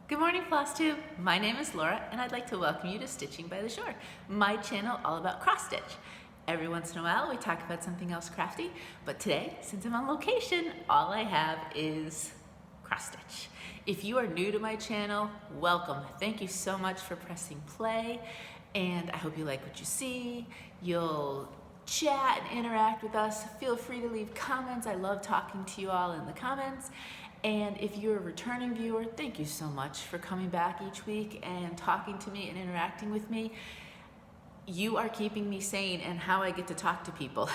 Good morning, Flosstube. My name is Laura, and I'd like to welcome you to Stitching by the Shore, my channel all about cross stitch. Every once in a while, we talk about something else crafty, but today, since I'm on location, all I have is cross stitch. If you are new to my channel, welcome. Thank you so much for pressing play, and I hope you like what you see. You'll chat and interact with us. Feel free to leave comments. I love talking to you all in the comments. And if you're a returning viewer, thank you so much for coming back each week and talking to me and interacting with me. You are keeping me sane and how I get to talk to people.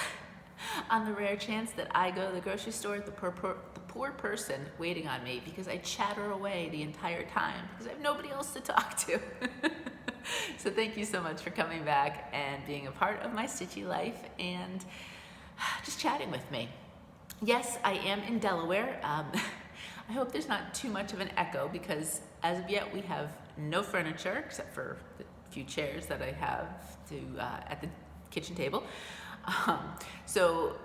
On the rare chance that I go to the grocery store, the poor person waiting on me because I chatter away the entire time because I have nobody else to talk to. So thank you so much for coming back and being a part of my stitchy life and just chatting with me. Yes, I am in Delaware. I hope there's not too much of an echo because as of yet we have no furniture except for the few chairs that I have at the kitchen table. So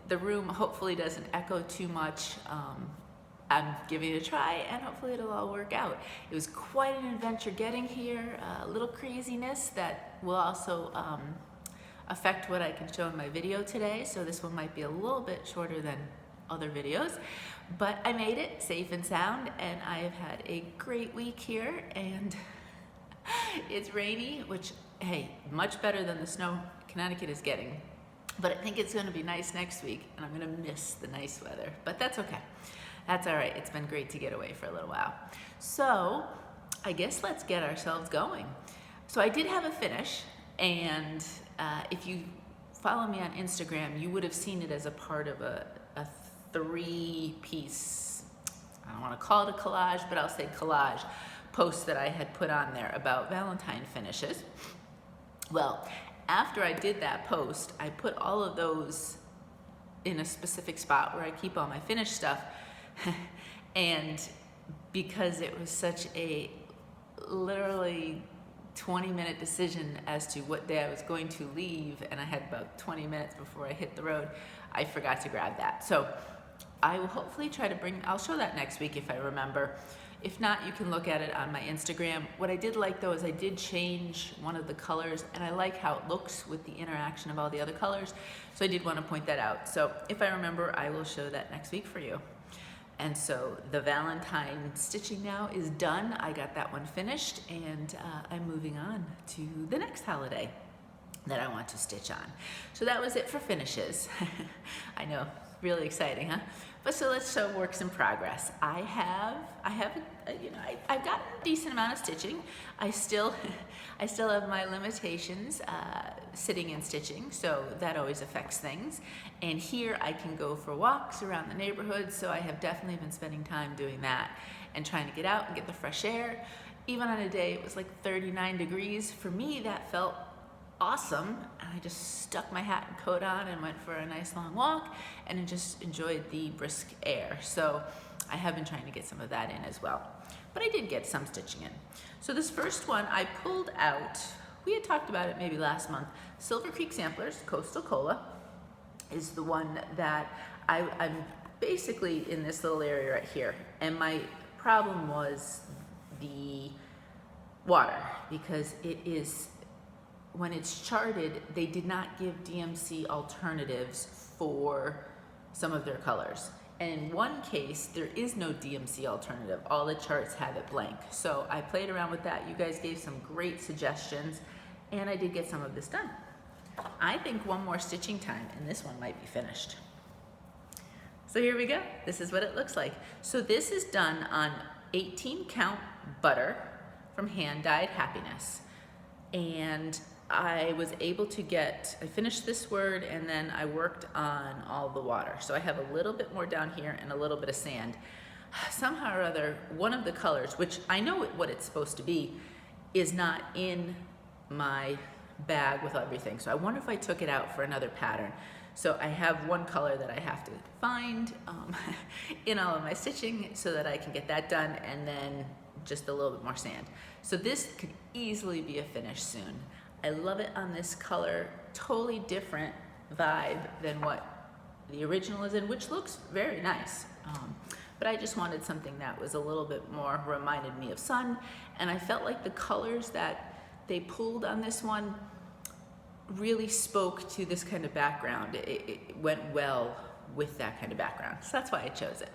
the room hopefully doesn't echo too much. I'm giving it a try and hopefully it'll all work out. It was quite an adventure getting here, a little craziness that will also affect what I can show in my video today. So this one might be a little bit shorter than other videos, but I made it safe and sound and I have had a great week here and it's rainy, which, hey, much better than the snow Connecticut is getting. But I think it's gonna be nice next week and I'm gonna miss the nice weather, but that's okay. That's all right, it's been great to get away for a little while. So I guess let's get ourselves going. So I did have a finish and if you follow me on Instagram, you would have seen it as a part of a three-piece, I don't want to call it a collage, but I'll say collage post that I had put on there about Valentine finishes. Well, after I did that post, I put all of those in a specific spot where I keep all my finished stuff. And because it was such a literally 20-minute decision as to what day I was going to leave, and I had about 20 minutes before I hit the road, I forgot to grab that. So I will hopefully try to I'll show that next week if I remember. If not, you can look at it on my Instagram. What I did like though is I did change one of the colors and I like how it looks with the interaction of all the other colors. So I did want to point that out. So if I remember, I will show that next week for you. And so the Valentine stitching now is done. I got that one finished and I'm moving on to the next holiday that I want to stitch on. So that was it for finishes. I know, really exciting, huh? But so let's show works in progress. I've gotten a decent amount of stitching. I still have my limitations sitting and stitching, so that always affects things. And here I can go for walks around the neighborhood, so I have definitely been spending time doing that and trying to get out and get the fresh air. Even on a day it was like 39 degrees, for me that felt awesome. I just stuck my hat and coat on and went for a nice long walk and just enjoyed the brisk air. So I have been trying to get some of that in as well. But I did get some stitching in. So this first one I pulled out, we had talked about it maybe last month. Silver Creek Samplers, Coastal Cola is the one that I'm basically in this little area right here. And my problem was the water because it is, when it's charted, they did not give DMC alternatives for some of their colors. And in one case, there is no DMC alternative. All the charts have it blank. So I played around with that. You guys gave some great suggestions, and I did get some of this done. I think one more stitching time, and this one might be finished. So here we go. This is what it looks like. So this is done on 18 count butter from Hand Dyed Happiness. And I was able to I finished this word and then I worked on all the water. So I have a little bit more down here and a little bit of sand. Somehow or other, one of the colors, which I know what it's supposed to be, is not in my bag with everything. So I wonder if I took it out for another pattern. So I have one color that I have to find in all of my stitching so that I can get that done, and then just a little bit more sand. So this could easily be a finish soon. I love it on this color, totally different vibe than what the original is in, which looks very nice. but I just wanted something that was a little bit more, reminded me of sun, and I felt like the colors that they pulled on this one really spoke to this kind of background. It went well with that kind of background, so that's why I chose it.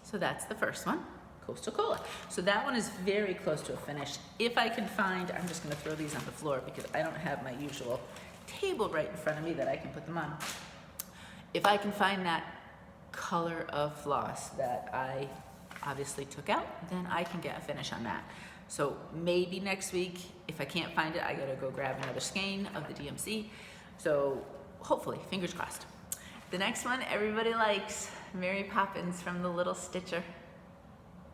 So that's the first one, Coastal Cola. So that one is very close to a finish. If I can find, I'm just gonna throw these on the floor because I don't have my usual table right in front of me that I can put them on. If I can find that color of floss that I obviously took out, then I can get a finish on that. So maybe next week, if I can't find it, I gotta go grab another skein of the DMC. So hopefully, fingers crossed. The next one everybody likes, Mary Poppins from the Little Stitcher.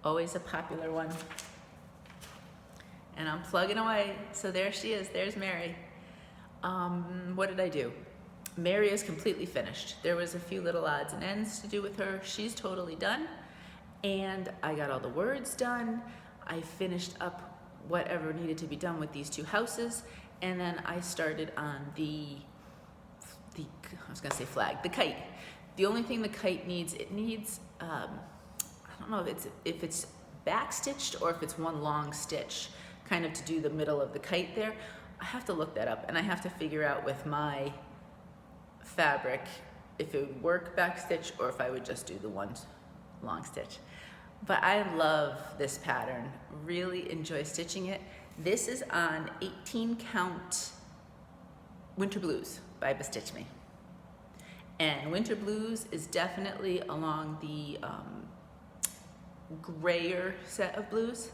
Always a popular one. And I'm plugging away, so there she is, there's Mary. What did I do? Mary is completely finished. There was a few little odds and ends to do with her. She's totally done. And I got all the words done. I finished up whatever needed to be done with these two houses. And then I started on I was gonna say flag, the kite. The only thing the kite needs, it needs, I don't know if it's backstitched or if it's one long stitch, kind of to do the middle of the kite there. I have to look that up, and I have to figure out with my fabric if it would work backstitch or if I would just do the one long stitch. But I love this pattern, really enjoy stitching it. This is on 18 count Winter Blues by Bestitchme. And Winter Blues is definitely along the grayer set of blues.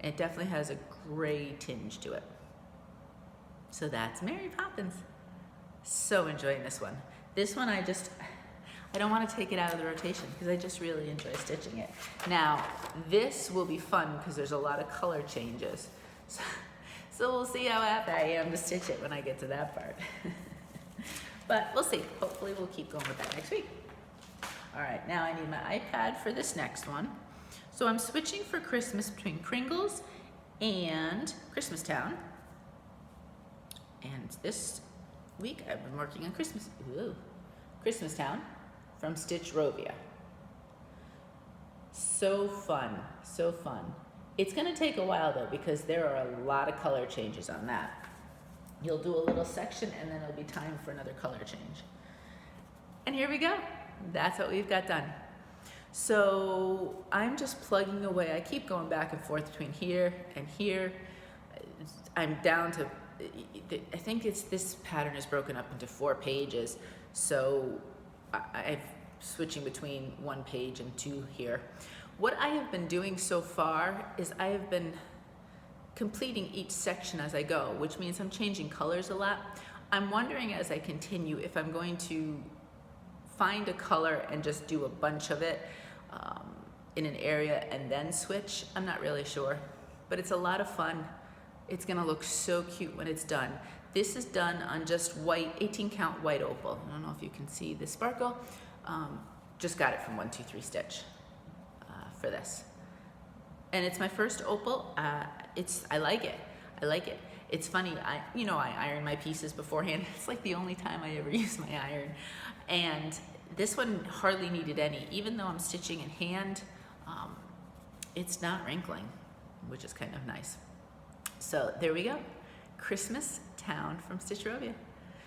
It definitely has a gray tinge to it. So that's Mary Poppins. So enjoying this one. This one I don't want to take it out of the rotation because I just really enjoy stitching it. Now, this will be fun because there's a lot of color changes. So we'll see how happy I am to stitch it when I get to that part. But we'll see. Hopefully we'll keep going with that next week. All right, now I need my iPad for this next one. So I'm switching for Christmas between Kringles and Christmas Town. And this week I've been working on Christmas Town from Stitchrovia. So fun, so fun. It's gonna take a while though because there are a lot of color changes on that. You'll do a little section and then it'll be time for another color change. And here we go. That's what we've got done. So I'm just plugging away. I keep going back and forth between here and here. I'm down to, I think this pattern is broken up into 4 pages. So I'm switching between 1 page and 2 here. What I have been doing so far is I have been completing each section as I go, which means I'm changing colors a lot. I'm wondering as I continue if I'm going to find a color and just do a bunch of it in an area and then switch. I'm not really sure, but it's a lot of fun. It's gonna look so cute when it's done. This is done on just white, 18 count white opal. I don't know if you can see the sparkle. Just got it from 1-2-3 Stitch for this. And it's my first opal. I like it. I like it. It's funny, I iron my pieces beforehand. It's like the only time I ever use my iron. And this one hardly needed any. Even though I'm stitching in hand, it's not wrinkling, which is kind of nice. So there we go. Christmas Town from Stitchrovia.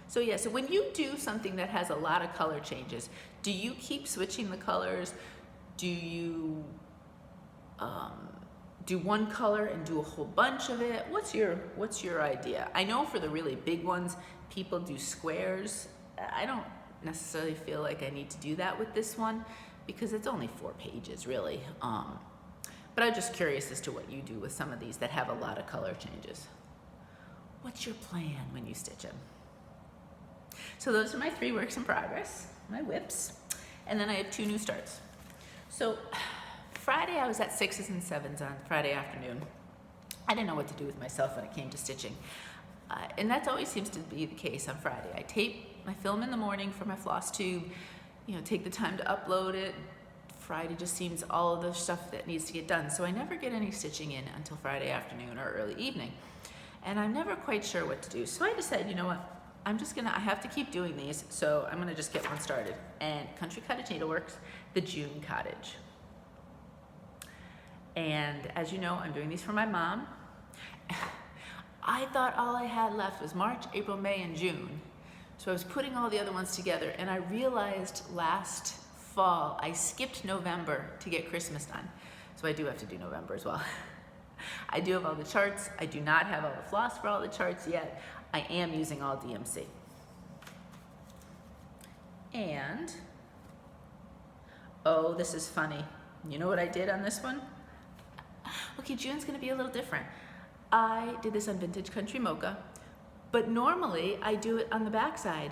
So yeah, so when you do something that has a lot of color changes, do you keep switching the colors? Do you do one color and do a whole bunch of it? What's your idea? I know for the really big ones, people do squares. I don't necessarily feel like I need to do that with this one because it's only 4 pages really. But I'm just curious as to what you do with some of these that have a lot of color changes. What's your plan when you stitch them? So those are my 3 works in progress, my whips, and then I have 2 new starts. So Friday I was at 6s and 7s on Friday afternoon. I didn't know what to do with myself when it came to stitching. And that always seems to be the case on Friday. I tape my film in the morning for my Flosstube, take the time to upload it. Friday just seems all of the stuff that needs to get done. So I never get any stitching in until Friday afternoon or early evening. And I'm never quite sure what to do. So I decided, you know what? I have to keep doing these, so I'm gonna just get one started. And Country Cottage Needleworks, the June Cottage. And as you know, I'm doing these for my mom. I thought all I had left was March, April, May, and June. So I was putting all the other ones together, and I realized last fall I skipped November to get Christmas done. So I do have to do November as well. I do have all the charts. I do not have all the floss for all the charts yet. I am using all DMC. And, oh, this is funny. You know what I did on this one? Okay, June's gonna be a little different. I did this on Vintage Country Mocha, but normally I do it on the back side.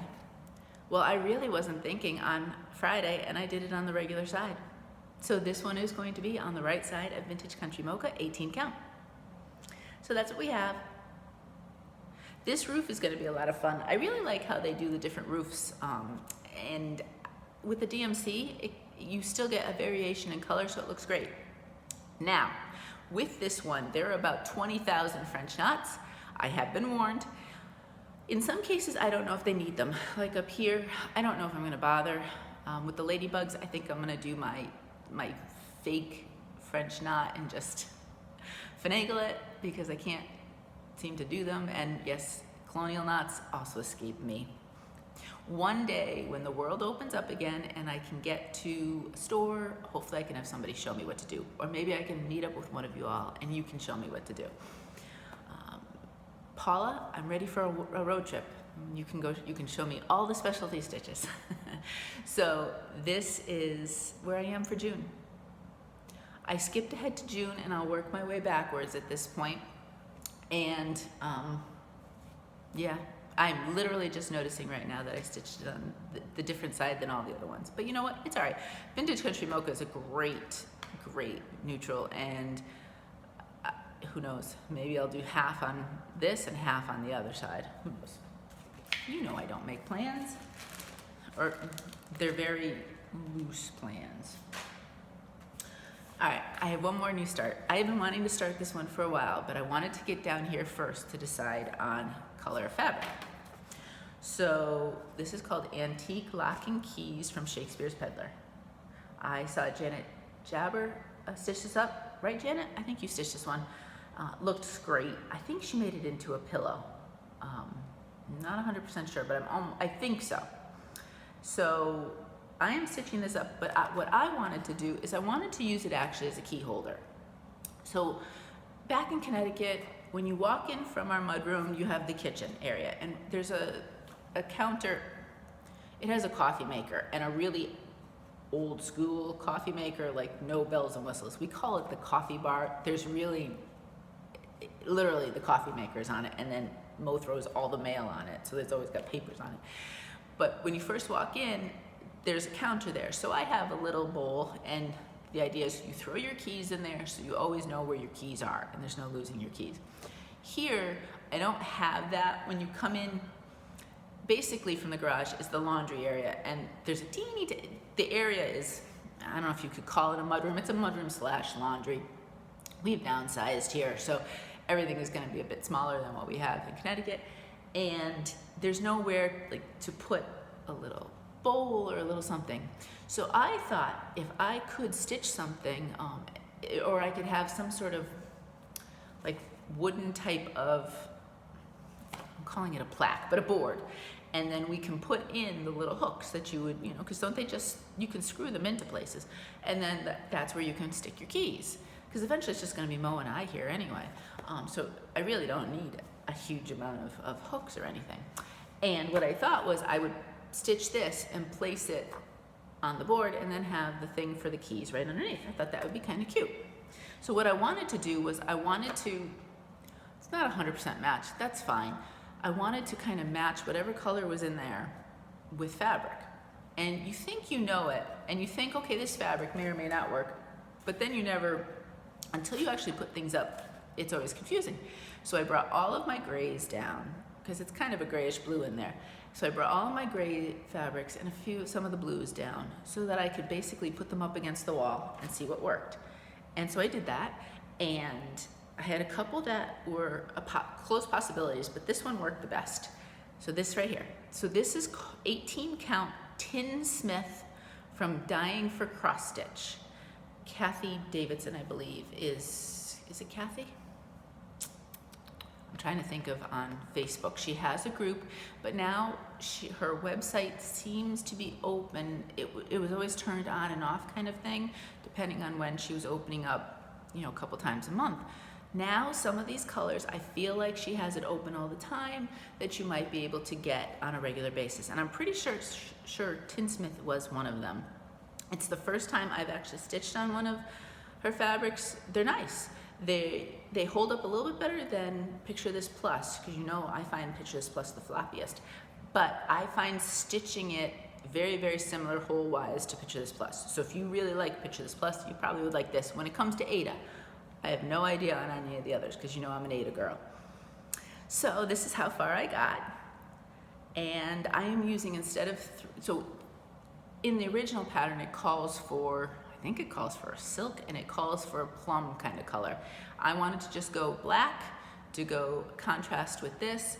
Well, I really wasn't thinking on Friday, and I did it on the regular side. So this one is going to be on the right side of Vintage Country Mocha, 18 count. So that's what we have. This roof is going to be a lot of fun. I really like how they do the different roofs, and with the DMC, you still get a variation in color, so it looks great. Now, with this one, there are about 20,000 French knots. I have been warned. In some cases, I don't know if they need them. Like up here, I don't know if I'm going to bother. With the ladybugs, I think I'm going to do my fake French knot and just finagle it because I can't seem to do them. And yes, colonial knots also escape me. One day when the world opens up again and I can get to a store, hopefully I can have somebody show me what to do. Or maybe I can meet up with one of you all and you can show me what to do. Paula, I'm ready for a road trip. You can show me all the specialty stitches. So this is where I am for June. I skipped ahead to June and I'll work my way backwards at this point. And yeah, I'm literally just noticing right now that I stitched it on the different side than all the other ones. But you know what? It's all right. Vintage Country Mocha is a great, great neutral, and who knows? Maybe I'll do half on this and half on the other side. Who knows? You know I don't make plans. Or they're very loose plans. All right, I have one more new start. I have been wanting to start this one for a while, but I wanted to get down here first to decide on color of fabric. So this is called Antique Lock and Keys from Shakespeare's Peddler. I saw Janet Jabber stitch this up. Right, Janet? I think you stitched this one. Looks great. I think she made it into a pillow. Not 100% sure, but I think so. So I am stitching this up, but what I wanted to do is I wanted to use it actually as a key holder. So back in Connecticut, when you walk in from our mudroom, you have the kitchen area, and there's a counter. It has a coffee maker and a really old school coffee maker, like no bells and whistles. We call it the coffee bar. There's really, literally the coffee maker's on it, and then Mo throws all the mail on it, so it's always got papers on it. But when you first walk in, there's a counter there. So I have a little bowl, and the idea is you throw your keys in there so you always know where your keys are and there's no losing your keys. Here, I don't have that. When you come in, basically from the garage is the laundry area, and there's a the area is, I don't know if you could call it a mudroom. It's a mudroom slash laundry. We've downsized here, so everything is gonna be a bit smaller than what we have in Connecticut. And there's nowhere like to put a little bowl or a little something. So I thought if I could stitch something, or I could have some sort of like wooden type of, I'm calling it a plaque, but a board. And then we can put in the little hooks that you would, because don't they just, you can screw them into places. And then that's where you can stick your keys. Because eventually it's just gonna be Mo and I here anyway. So I really don't need a huge amount of hooks or anything. And what I thought was I would stitch this and place it on the board and then have the thing for the keys right underneath. I thought that would be kind of cute. So what I wanted to do was I wanted to, it's not 100% match, that's fine. I wanted to kind of match whatever color was in there with fabric. And you think you know it, and you think, okay, this fabric may or may not work, but then you never, until you actually put things up, it's always confusing. So I brought all of my grays down, because it's kind of a grayish blue in there. So I brought all of my gray fabrics and some of the blues down so that I could basically put them up against the wall and see what worked. And so I did that, and I had a couple that were close possibilities, but this one worked the best. So this right here. So this is 18 count Tin Smith from Dying for Cross Stitch. Kathy Davidson, I believe, is it Kathy? I'm trying to think of on Facebook. She has a group, but now her website seems to be open. It was always turned on and off kind of thing, depending on when she was opening up, you know, a couple times a month. Now, some of these colors, I feel like she has it open all the time that you might be able to get on a regular basis. And I'm pretty sure Tinsmith was one of them. It's the first time I've actually stitched on one of her fabrics. They're nice. They hold up a little bit better than Picture This Plus, because you know I find Picture This Plus the floppiest. But I find stitching it very, very similar hole-wise to Picture This Plus. So if you really like Picture This Plus, you probably would like this. When it comes to Ada, I have no idea on any of the others because you know I'm an Ada girl. So this is how far I got. And I am using, instead of, so in the original pattern it calls for, I think it calls for a silk and it calls for a plum kind of color. I wanted to just go black to go contrast with this.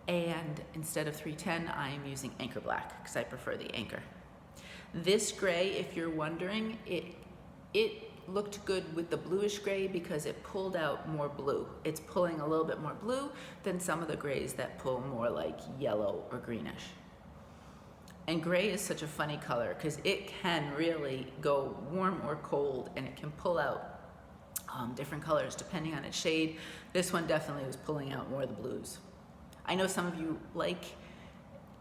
And instead of 310, I am using Anchor Black because I prefer the Anchor. This gray, if you're wondering, it looked good with the bluish gray because it pulled out more blue. It's pulling a little bit more blue than some of the grays that pull more like yellow or greenish. And gray is such a funny color because it can really go warm or cold and it can pull out different colors depending on its shade. This one definitely was pulling out more of the blues. I know some of you like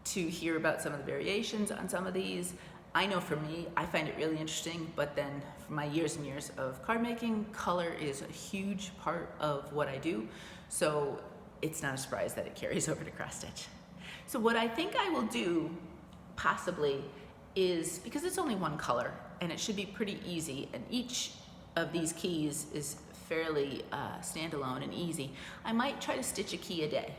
to hear about some of the variations on some of these. I know for me, I find it really interesting, but then for my years and years of card making, color is a huge part of what I do. So it's not a surprise that it carries over to cross stitch. So what I think I will do, possibly, is, because it's only one color and it should be pretty easy, and each of these keys is fairly standalone and easy, I might try to stitch a key a day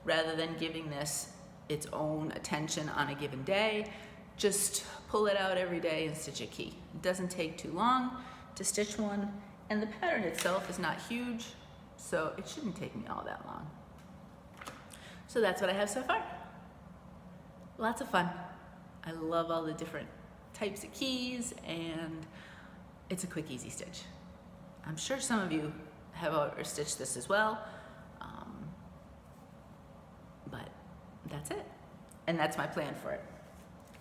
rather than giving this its own attention on a given day. Just pull it out every day and stitch a key. It doesn't take too long to stitch one, and the pattern itself is not huge, so it shouldn't take me all that long. So that's what I have so far. Lots of fun. I love all the different types of keys, and it's a quick, easy stitch. I'm sure some of you have already stitched this as well, but that's it. And that's my plan for it.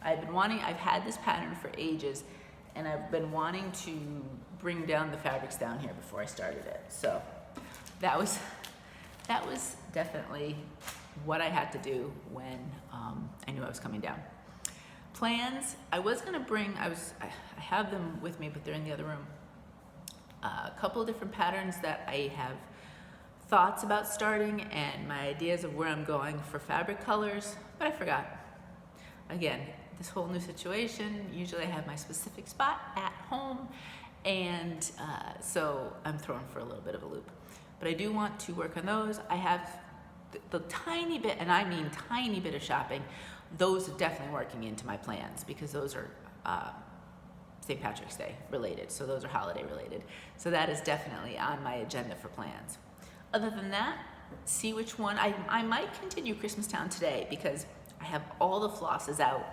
I've had this pattern for ages, and I've been wanting to bring down the fabrics down here before I started it. So that was definitely what I had to do when I knew I was coming down. Plans, I was gonna bring, I have them with me, but they're in the other room. A couple of different patterns that I have thoughts about starting and my ideas of where I'm going for fabric colors, but I forgot. Again, this whole new situation, usually I have my specific spot at home, and so I'm thrown for a little bit of a loop. But I do want to work on those. I have the tiny bit, and I mean tiny bit of shopping. Those are definitely working into my plans because those are St. Patrick's Day related, so those are holiday related. So that is definitely on my agenda for plans. Other than that, see which one. I might continue Christmastown today because I have all the flosses out.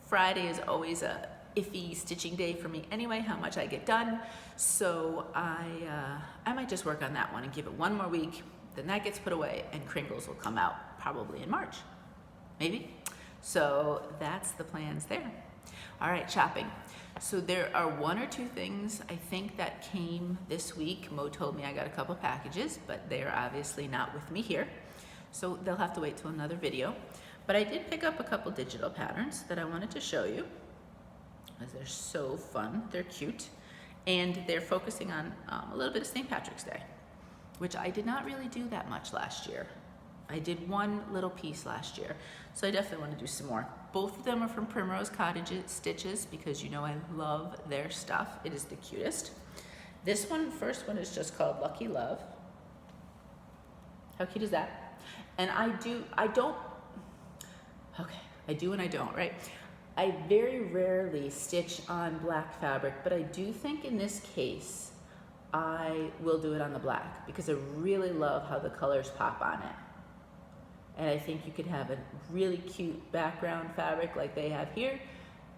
Friday is always a iffy stitching day for me anyway, how much I get done. So I might just work on that one and give it one more week. Then that gets put away and Kringles will come out probably in March, maybe. So that's the plans there. All right, shopping. So there are one or two things I think that came this week. Mo told me I got a couple packages, but they're obviously not with me here. So they'll have to wait till another video. But I did pick up a couple digital patterns that I wanted to show you, because they're so fun, they're cute, and they're focusing on a little bit of St. Patrick's Day, which I did not really do that much last year. I did one little piece last year, so I definitely want to do some more. Both of them are from Primrose Cottage Stitches, because you know I love their stuff. It is the cutest. This one, first one, is just called Lucky Love. How cute is that? And I do and I don't, right? I very rarely stitch on black fabric, but I do think in this case, I will do it on the black because I really love how the colors pop on it. And I think you could have a really cute background fabric like they have here,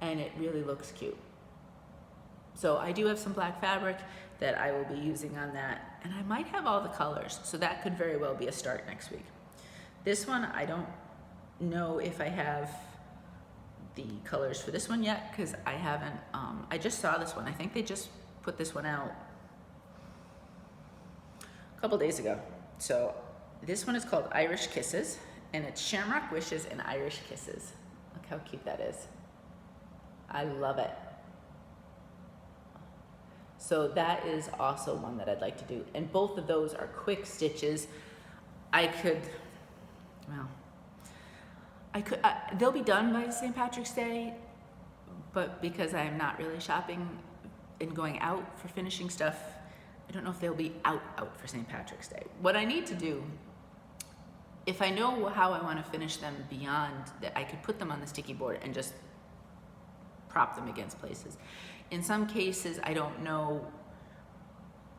and it really looks cute. So I do have some black fabric that I will be using on that, and I might have all the colors, so that could very well be a start next week. This one, I don't know if I have the colors for this one yet, because I haven't, I just saw this one. I think they just put this one out a couple days ago. So this one is called Irish Kisses, and it's Shamrock Wishes and Irish Kisses. Look how cute that is. I love it. So that is also one that I'd like to do. And both of those are quick stitches. They'll be done by St. Patrick's Day, but because I'm not really shopping and going out for finishing stuff, I don't know if they'll be out for St. Patrick's Day. What I need to do, if I know how I want to finish them beyond that, I could put them on the sticky board and just prop them against places. In some cases, I don't know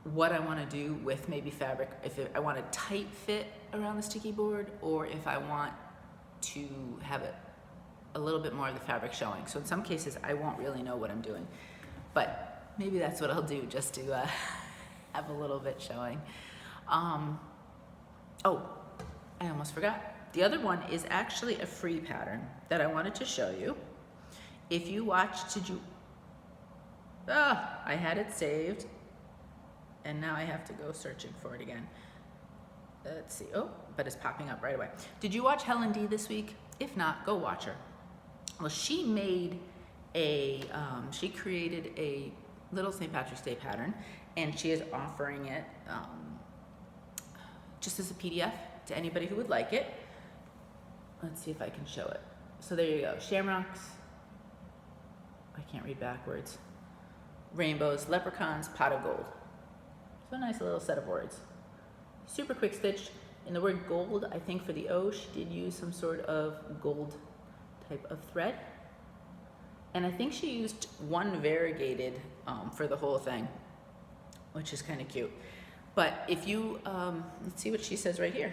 what I want to do with maybe fabric, if I want a tight fit around the sticky board, or if I want to have it a little bit more of the fabric showing. So in some cases, I won't really know what I'm doing, but maybe that's what I'll do, just to have a little bit showing. Oh, I almost forgot. The other one is actually a free pattern that I wanted to show you. If you watched, I had it saved, and now I have to go searching for it again. Let's see. Oh, but it's popping up right away. Did you watch Helen D this week? If not, go watch her. Well, she made she created a little St. Patrick's Day pattern, and she is offering it just as a PDF to anybody who would like it. Let's see if I can show it. So there you go. Shamrocks. I can't read backwards. Rainbows, leprechauns, pot of gold. So a nice little set of words. Super quick stitch. In the word gold, I think for the O, she did use some sort of gold type of thread. And I think she used one variegated for the whole thing, which is kind of cute. But if you, let's see what she says right here.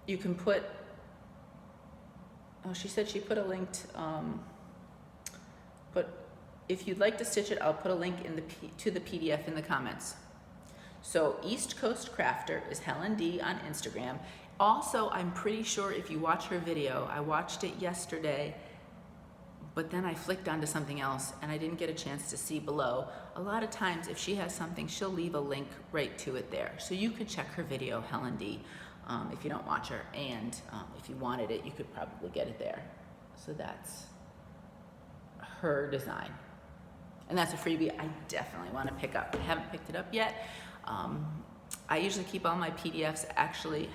You can put, she said she put a linked, if you'd like to stitch it, I'll put a link to the PDF in the comments. So East Coast Crafter is Helen D on Instagram. Also, I'm pretty sure if you watch her video, I watched it yesterday, but then I flicked onto something else and I didn't get a chance to see below. A lot of times if she has something, she'll leave a link right to it there. So you could check her video, Helen D, if you don't watch her, and if you wanted it, you could probably get it there. So that's her design. And that's a freebie I definitely want to pick up. I haven't picked it up yet. I usually keep all my PDFs, actually.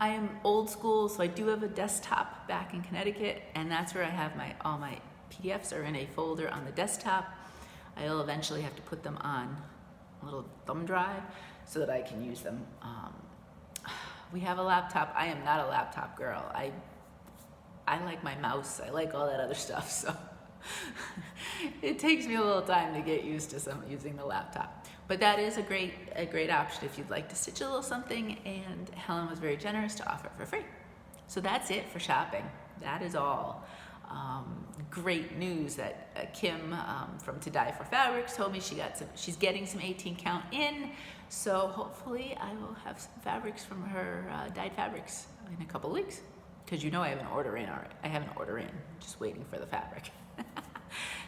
I am old school, so I do have a desktop back in Connecticut, and that's where I have all my PDFs are in a folder on the desktop. I'll eventually have to put them on a little thumb drive so that I can use them. We have a laptop. I am not a laptop girl. I like my mouse. I like all that other stuff, so it takes me a little time to get used to using the laptop. But that is a great option if you'd like to stitch a little something, and Helen was very generous to offer it for free. So that's it for shopping. That is all. Great news that Kim from To Dye for Fabrics told me she's getting some 18 count in. So hopefully I will have some fabrics from her dyed fabrics in a couple weeks. Because you know I have an order in already. I have an order in, just waiting for the fabric.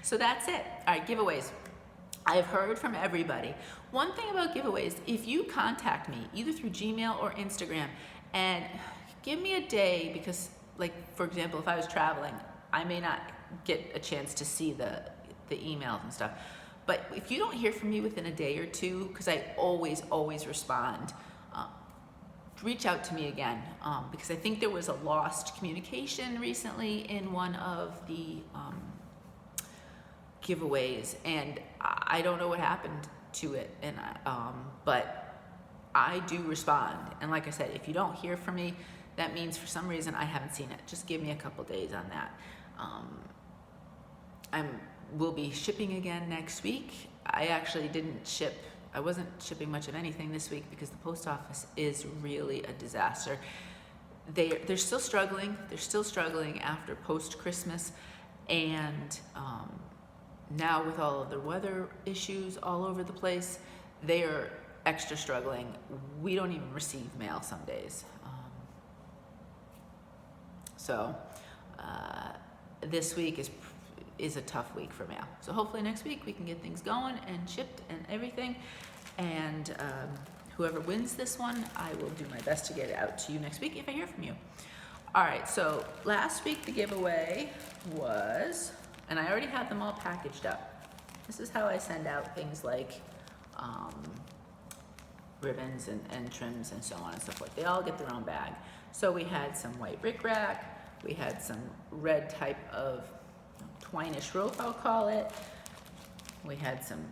So that's it. All right, giveaways. I've heard from everybody. One thing about giveaways, if you contact me either through Gmail or Instagram and give me a day, because like, for example, if I was traveling, I may not get a chance to see the emails and stuff. But if you don't hear from me within a day or two, because I always respond, reach out to me again, because I think there was a lost communication recently in one of the giveaways, and I don't know what happened to it, and but I do respond. And like I said, if you don't hear from me, that means for some reason I haven't seen it. Just give me a couple days on that. We'll be shipping again next week. I actually didn't ship I wasn't shipping much of anything this week because the post office is really a disaster. They're still struggling. They're still struggling after post-Christmas, and now with all of the weather issues all over the place, they are extra struggling. We don't even receive mail some days. So this week is a tough week for mail. So hopefully next week we can get things going and shipped and everything. And whoever wins this one, I will do my best to get it out to you next week if I hear from you. All right, so last week the giveaway was, and I already have them all packaged up. This is how I send out things like ribbons and trims and so on and so forth. They all get their own bag. So we had some white rickrack, we had some red type of twine-ish rope, I'll call it. We had some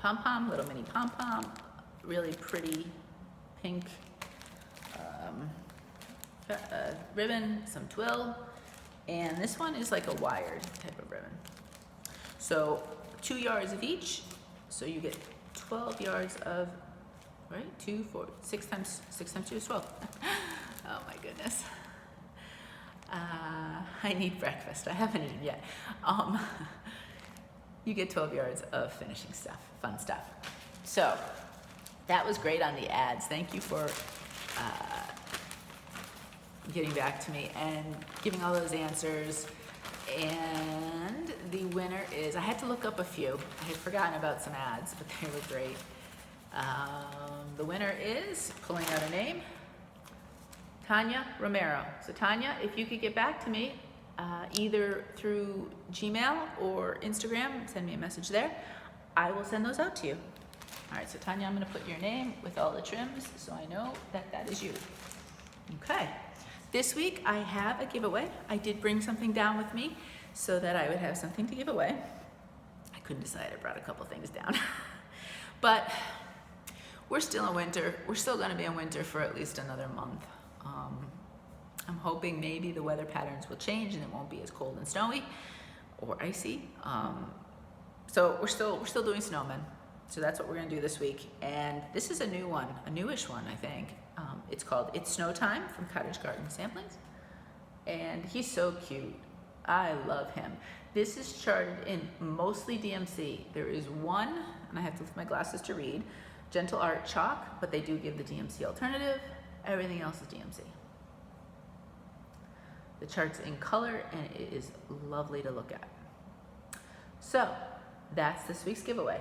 pom-pom, little mini pom-pom, really pretty pink ribbon, some twill, and this one is like a wired type of ribbon. So 2 yards of each, so you get 12 yards of, right, 2, 4, 6 times 2 is 12. Oh my goodness. I need breakfast. I haven't eaten yet. You get 12 yards of finishing stuff, fun stuff. So that was great on the ads. Thank you for getting back to me and giving all those answers. And the winner is, I had to look up a few. I had forgotten about some ads, but they were great. The winner is, pulling out a name, Tanya Romero. So Tanya, if you could get back to me, either through Gmail or Instagram, send me a message there, I will send those out to you. All right, so Tanya, I'm gonna put your name with all the trims so I know that that is you. Okay, this week I have a giveaway. I did bring something down with me so that I would have something to give away. I couldn't decide, I brought a couple things down. But we're still in winter. We're still gonna be in winter for at least another month. I'm hoping maybe the weather patterns will change and it won't be as cold and snowy or icy. So we're still doing snowmen. So that's what we're gonna do this week. And this is a new one, a newish one, I think. It's called It's Snow Time from Cottage Garden Samplings. And he's so cute. I love him. This is charted in mostly DMC. There is one, and I have to lift my glasses to read, Gentle Art Chalk, but they do give the DMC alternative. Everything else is DMC. The chart's in color and it is lovely to look at. So that's this week's giveaway.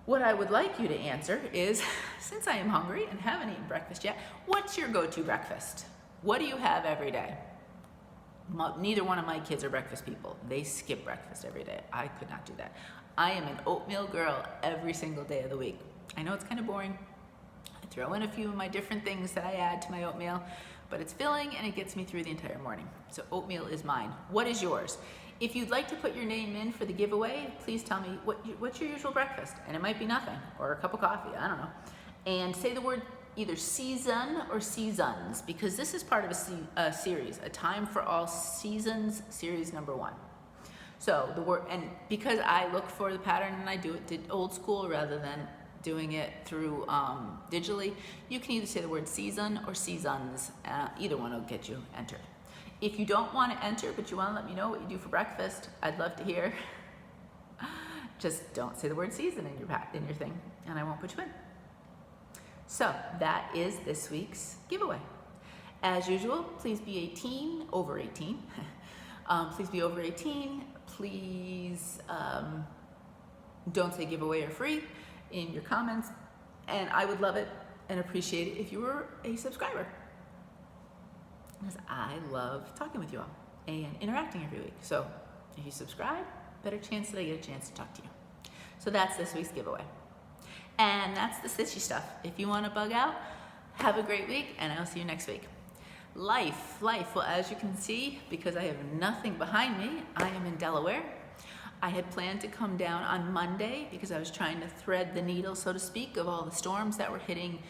What I would like you to answer is, since I am hungry and haven't eaten breakfast yet, what's your go-to breakfast? What do you have every day? Neither one of my kids are breakfast people. They skip breakfast every day. I could not do that. I am an oatmeal girl every single day of the week. I know it's kind of boring. I throw in a few of my different things that I add to my oatmeal, but it's filling and it gets me through the entire morning. So oatmeal is mine. What is yours? If you'd like to put your name in for the giveaway, please tell me what's your usual breakfast? And it might be nothing, or a cup of coffee, I don't know. And say the word either season or seasons, because this is part of a series, a Time for All Seasons series #1. So the word, and because I look for the pattern and I do it old school rather than doing it through digitally, you can either say the word season or seasons. Either one will get you entered. If you don't want to enter, but you want to let me know what you do for breakfast, I'd love to hear. Just don't say the word season in your thing, and I won't put you in. So that is this week's giveaway. As usual, please be 18, over 18. Please be over 18. Please don't say giveaway or free in your comments. And I would love it and appreciate it if you were a subscriber, because I love talking with you all and interacting every week. So if you subscribe, better chance that I get a chance to talk to you. So that's this week's giveaway. And that's the stitchy stuff. If you want to bug out, have a great week, and I'll see you next week. Life. Well, as you can see, because I have nothing behind me, I am in Delaware. I had planned to come down on Monday because I was trying to thread the needle, so to speak, of all the storms that were hitting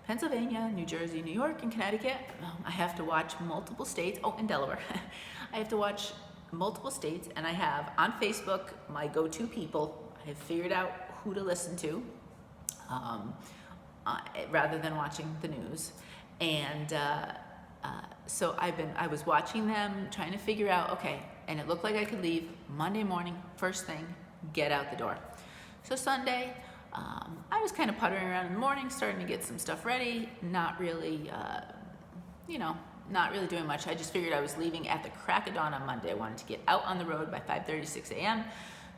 Pennsylvania, New Jersey, New York, and Connecticut. I have to watch multiple states. Oh, and Delaware. I have to watch multiple states, and I have on Facebook my go-to people. I have figured out who to listen to rather than watching the news. And so I was watching them, trying to figure out, okay, and it looked like I could leave Monday morning, first thing, get out the door. So Sunday, I was kind of puttering around in the morning, starting to get some stuff ready, not really, not really doing much. I just figured I was leaving at the crack of dawn on Monday. I wanted to get out on the road by 5:30, 6 a.m.,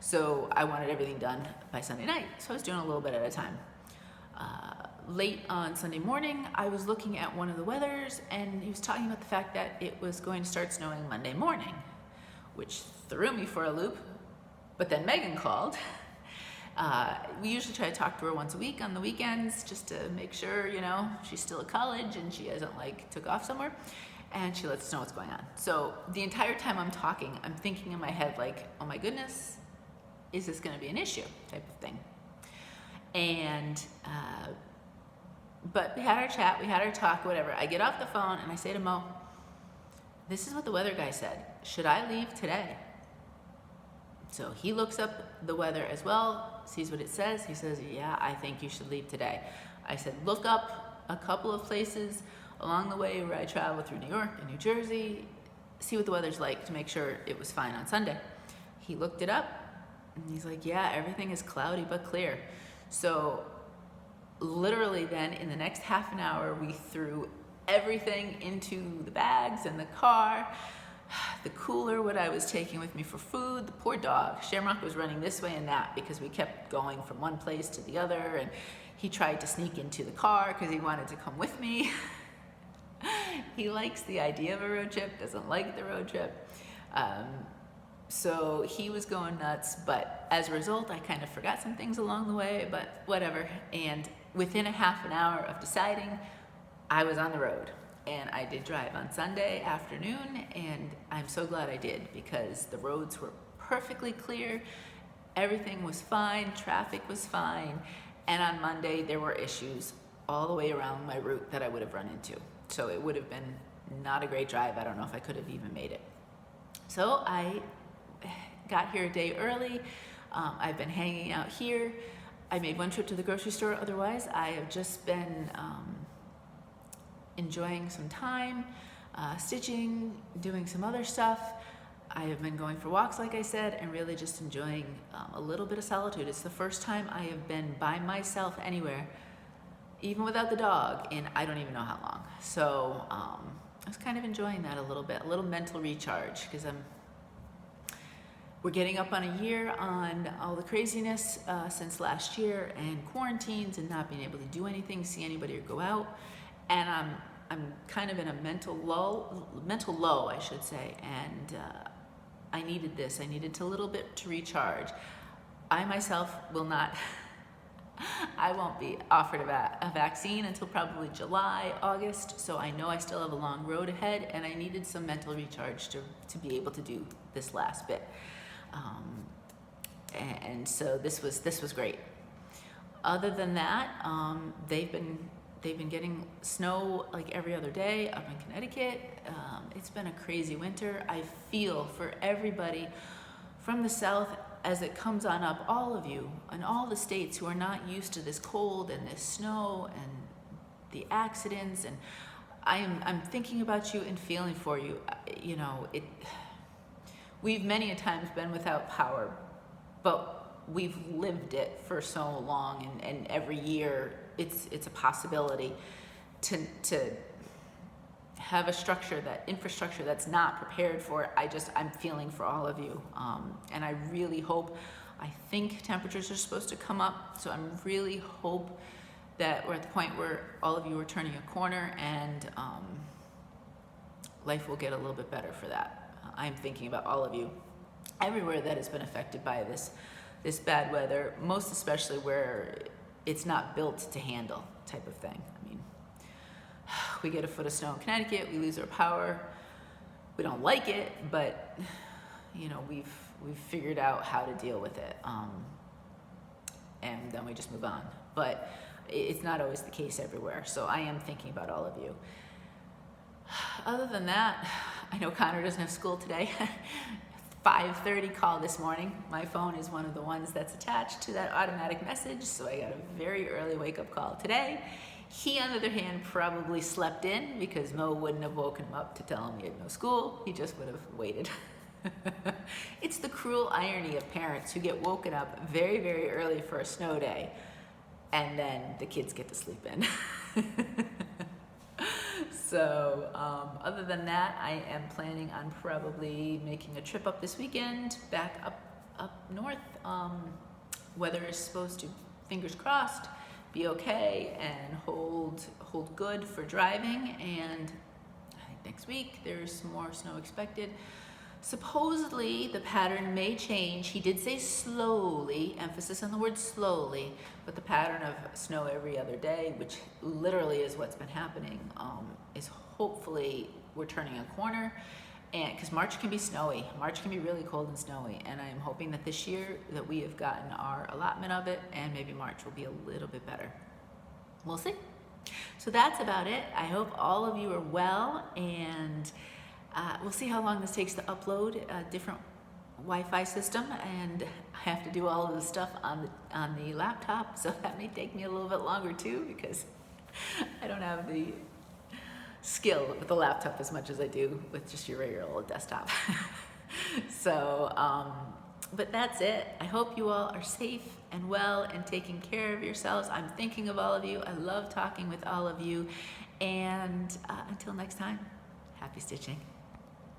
so I wanted everything done by Sunday night. So I was doing a little bit at a time. Late on Sunday morning, I was looking at one of the weathers, and he was talking about the fact that it was going to start snowing Monday morning, which threw me for a loop. But then Megan called. We usually try to talk to her once a week on the weekends just to make sure, she's still at college and she hasn't took off somewhere, and she lets us know what's going on. So the entire time I'm talking, I'm thinking in my head oh my goodness, is this going to be an issue type of thing? And but we had our chat, we had our talk, whatever. I get off the phone and I say to Mo, this is what the weather guy said. Should I leave today? So he looks up the weather as well, sees what it says. He says, yeah, I think you should leave today. I said, look up a couple of places along the way where I travel through New York and New Jersey, see what the weather's like to make sure it was fine on Sunday. He looked it up and he's like, yeah, everything is cloudy but clear. So literally then in the next half an hour, we threw everything into the bags and the car, the cooler, what I was taking with me for food. The poor dog, Shamrock, was running this way and that because we kept going from one place to the other, and he tried to sneak into the car because he wanted to come with me. He likes the idea of a road trip, doesn't like the road trip. So he was going nuts, but as a result, I kind of forgot some things along the way, but whatever. And within a half an hour of deciding, I was on the road. And I did drive on Sunday afternoon, and I'm so glad I did because the roads were perfectly clear. Everything was fine, traffic was fine. And on Monday, there were issues all the way around my route that I would have run into. So it would have been not a great drive. I don't know if I could have even made it. So I got here a day early. I've been hanging out here. I made one trip to the grocery store. Otherwise, I have just been enjoying some time, stitching, doing some other stuff. I have been going for walks, like I said, and really just enjoying a little bit of solitude. It's the first time I have been by myself anywhere, even without the dog, in I don't even know how long. So I was kind of enjoying that a little bit, a little mental recharge, because we're getting up on a year on all the craziness since last year, and quarantines and not being able to do anything, see anybody or go out. And I'm kind of in a mental low, I should say, and I needed this. I needed a little bit to recharge. I myself will not, I won't be offered a vaccine until probably July, August, so I know I still have a long road ahead, and I needed some mental recharge to be able to do this last bit. And so this was great. Other than that, they've been getting snow like every other day up in Connecticut. It's been a crazy winter. I feel for everybody from the south as it comes on up, all of you and all the states who are not used to this cold and this snow and the accidents. And I'm thinking about you and feeling for you. We've many a times been without power, but we've lived it for so long, and every year it's a possibility to have infrastructure that's not prepared for it. I'm feeling for all of you, and I really hope. I think temperatures are supposed to come up, so I really hope that we're at the point where all of you are turning a corner, and life will get a little bit better for that. I'm thinking about all of you everywhere that has been affected by this bad weather, most especially where it's not built to handle type of thing. I mean, we get a foot of snow in Connecticut, we lose our power. We don't like it, but we've figured out how to deal with it, and then we just move on. But it's not always the case everywhere, so I am thinking about all of you. Other than that, I know Connor doesn't have school today. 5:30 call this morning. My phone is one of the ones that's attached to that automatic message, so I got a very early wake-up call today. He, on the other hand, probably slept in because Mo wouldn't have woken him up to tell him he had no school. He just would have waited. It's the cruel irony of parents who get woken up very, very early for a snow day, and then the kids get to sleep in. So other than that, I am planning on probably making a trip up this weekend, back up north. Weather is supposed to, fingers crossed, be okay and hold good for driving. And I think next week there's more snow expected. Supposedly the pattern may change. He did say slowly, emphasis on the word slowly, but the pattern of snow every other day, which literally is what's been happening, is hopefully we're turning a corner. And because March can be snowy, March can be really cold and snowy, and I am hoping that this year that we have gotten our allotment of it, and maybe March will be a little bit better. We'll see. So that's about it. I hope all of you are well, and we'll see how long this takes to upload a different Wi-Fi system, and I have to do all of the stuff on the laptop, so that may take me a little bit longer too, because I don't have the skill with the laptop as much as I do with just your regular old desktop. So, but that's it. I hope you all are safe and well and taking care of yourselves. I'm thinking of all of you. I love talking with all of you, and until next time, happy stitching.